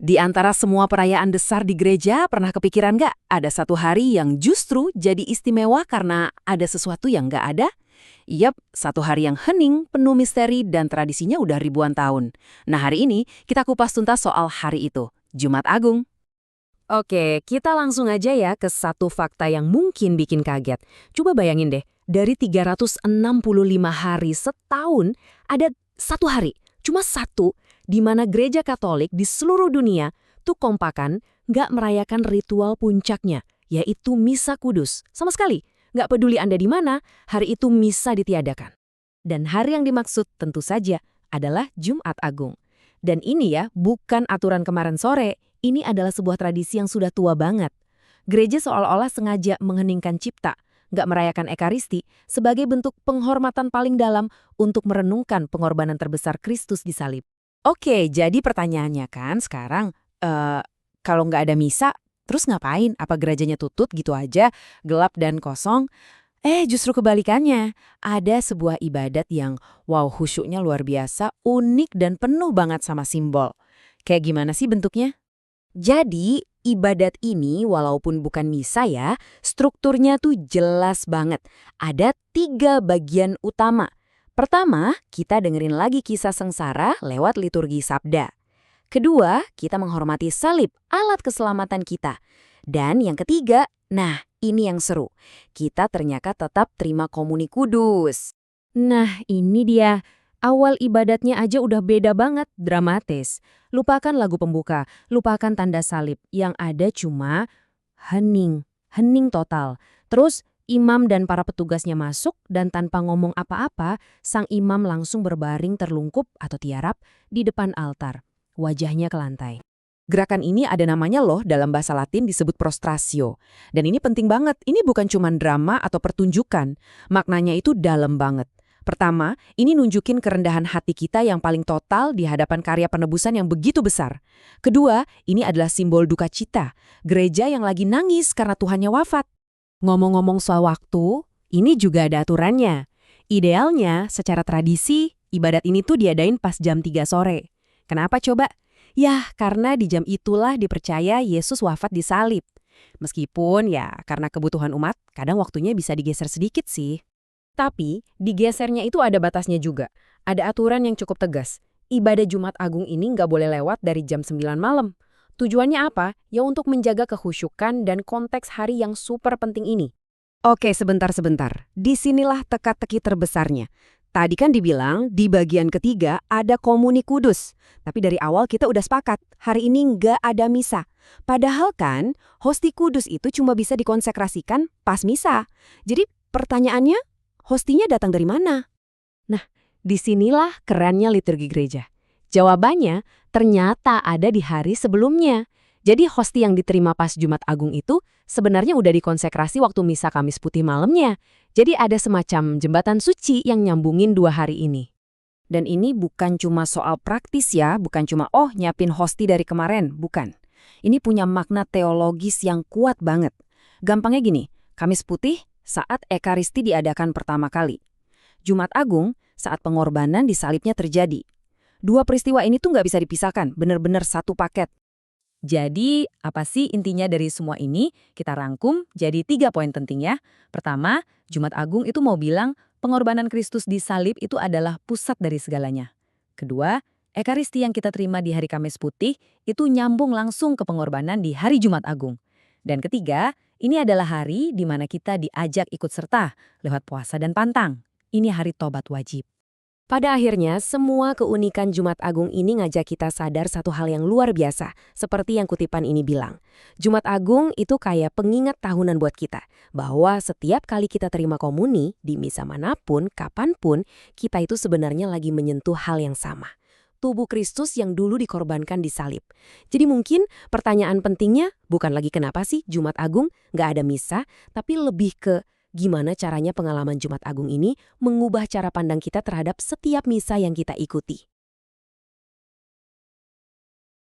Di antara semua perayaan besar di gereja, pernah kepikiran nggak ada satu hari yang justru jadi istimewa karena ada sesuatu yang nggak ada? Yap, satu hari yang hening, penuh misteri, dan tradisinya udah ribuan tahun. Nah, hari ini kita kupas tuntas soal hari itu, Jumat Agung. Oke, kita langsung aja ya ke satu fakta yang mungkin bikin kaget. Coba bayangin deh, dari 365 hari setahun, ada satu hari, cuma satu, di mana gereja Katolik di seluruh dunia tuh kompakan nggak merayakan ritual puncaknya, yaitu Misa Kudus. Sama sekali, nggak peduli Anda di mana, hari itu misa ditiadakan. Dan hari yang dimaksud tentu saja adalah Jumat Agung. Dan ini ya, bukan aturan kemarin sore, ini adalah sebuah tradisi yang sudah tua banget. Gereja seolah-olah sengaja mengheningkan cipta, nggak merayakan Ekaristi, sebagai bentuk penghormatan paling dalam untuk merenungkan pengorbanan terbesar Kristus di salib. Oke, jadi pertanyaannya kan sekarang, kalau nggak ada misa, terus ngapain? Apa gerejanya tutup gitu aja, gelap dan kosong? Justru kebalikannya. Ada sebuah ibadat yang, wow, khusyuknya luar biasa, unik dan penuh banget sama simbol. Kayak gimana sih bentuknya? Jadi, ibadat ini walaupun bukan misa ya, strukturnya tuh jelas banget. Ada 3 bagian utama. Pertama, kita dengerin lagi kisah sengsara lewat liturgi sabda. Kedua, kita menghormati salib, alat keselamatan kita. Dan yang ketiga, nah ini yang seru, kita ternyata tetap terima komuni kudus. Nah ini dia, awal ibadatnya aja udah beda banget, dramatis. Lupakan lagu pembuka, lupakan tanda salib, yang ada cuma hening, hening total. Terus imam dan para petugasnya masuk dan tanpa ngomong apa-apa, sang imam langsung berbaring terlungkup atau tiarap di depan altar. Wajahnya ke lantai. Gerakan ini ada namanya loh, dalam bahasa Latin disebut prostratio. Dan ini penting banget, ini bukan cuma drama atau pertunjukan. Maknanya itu dalam banget. Pertama, ini nunjukin kerendahan hati kita yang paling total di hadapan karya penebusan yang begitu besar. Kedua, ini adalah simbol duka cita, gereja yang lagi nangis karena Tuhannya wafat. Ngomong-ngomong soal waktu, ini juga ada aturannya. Idealnya, secara tradisi, ibadat ini tuh diadain pas jam 3 sore. Kenapa coba? Yah, karena di jam itulah dipercaya Yesus wafat di salib. Meskipun ya, karena kebutuhan umat, kadang waktunya bisa digeser sedikit sih. Tapi, digesernya itu ada batasnya juga. Ada aturan yang cukup tegas. Ibadah Jumat Agung ini nggak boleh lewat dari jam 9 malam. Tujuannya apa? Ya untuk menjaga kekhusyukan dan konteks hari yang super penting ini. Oke, sebentar. Disinilah teka-teki terbesarnya. Tadi kan dibilang di bagian ketiga ada komuni kudus. Tapi dari awal kita udah sepakat, hari ini nggak ada misa. Padahal kan, hosti kudus itu cuma bisa dikonsekrasikan pas misa. Jadi pertanyaannya, hostinya datang dari mana? Nah, disinilah kerennya liturgi gereja. Jawabannya ternyata ada di hari sebelumnya. Jadi hosti yang diterima pas Jumat Agung itu sebenarnya udah dikonsekrasi waktu misa Kamis Putih malamnya. Jadi ada semacam jembatan suci yang nyambungin 2 hari ini. Dan ini bukan cuma soal praktis ya, bukan cuma nyiapin hosti dari kemarin, bukan. Ini punya makna teologis yang kuat banget. Gampangnya gini, Kamis Putih saat Ekaristi diadakan pertama kali. Jumat Agung saat pengorbanan di salibnya terjadi. Dua peristiwa ini tuh nggak bisa dipisahkan, bener-bener satu paket. Jadi, apa sih intinya dari semua ini? Kita rangkum jadi 3 poin penting ya. Pertama, Jumat Agung itu mau bilang pengorbanan Kristus di salib itu adalah pusat dari segalanya. Kedua, Ekaristi yang kita terima di hari Kamis Putih itu nyambung langsung ke pengorbanan di hari Jumat Agung. Dan ketiga, ini adalah hari di mana kita diajak ikut serta lewat puasa dan pantang. Ini hari tobat wajib. Pada akhirnya, semua keunikan Jumat Agung ini ngajak kita sadar satu hal yang luar biasa, seperti yang kutipan ini bilang. Jumat Agung itu kayak pengingat tahunan buat kita, bahwa setiap kali kita terima komuni, di misa manapun, kapanpun, kita itu sebenarnya lagi menyentuh hal yang sama. Tubuh Kristus yang dulu dikorbankan di salib. Jadi mungkin pertanyaan pentingnya bukan lagi kenapa sih Jumat Agung nggak ada misa, tapi lebih ke gimana caranya pengalaman Jumat Agung ini mengubah cara pandang kita terhadap setiap misa yang kita ikuti.